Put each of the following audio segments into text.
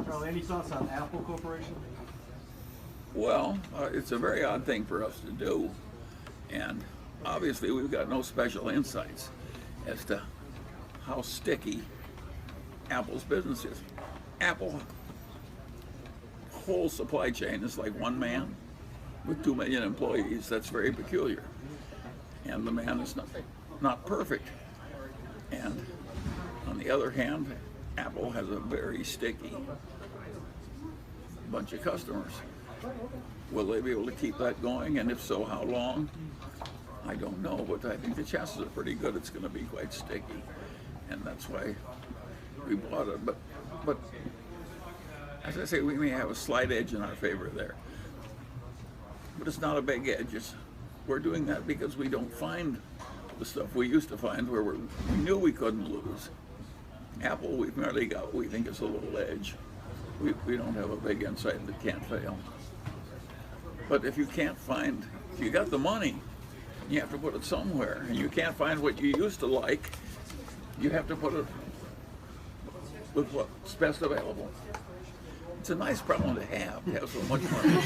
Charlie, any thoughts on Apple Corporation? Well, it's a very odd thing for us to do, and obviously we've got no special insights as to how sticky Apple's business is. Apple whole supply chain is like one man with 2 million employees. That's very peculiar, and the man is not perfect. And on the other hand, Apple has a very sticky bunch of customers. Will they be able to keep that going, and if so, how long? I don't know, but I think the chances are pretty good it's going to be quite sticky, and that's why we bought it. But as I say, we may have a slight edge in our favor there, but it's not a big edge. We're doing that because we don't find the stuff we used to find where we knew we couldn't lose. Apple, we've merely got what we think is a little edge. We don't have a big insight that can't fail. But if you got the money, you have to put it somewhere, and you can't find what you used to like, you have to put it with what's best available. It's a nice problem to have so much money.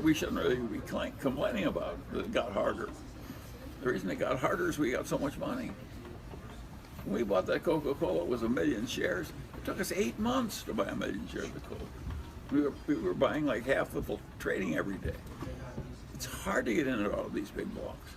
We shouldn't really be complaining about it. It got harder. The reason it got harder is we got so much money. When we bought that Coca-Cola, it was 1 million shares. It took us 8 months to buy 1 million shares of Coke. We were buying like half the full trading every day. It's hard to get into all of these big blocks.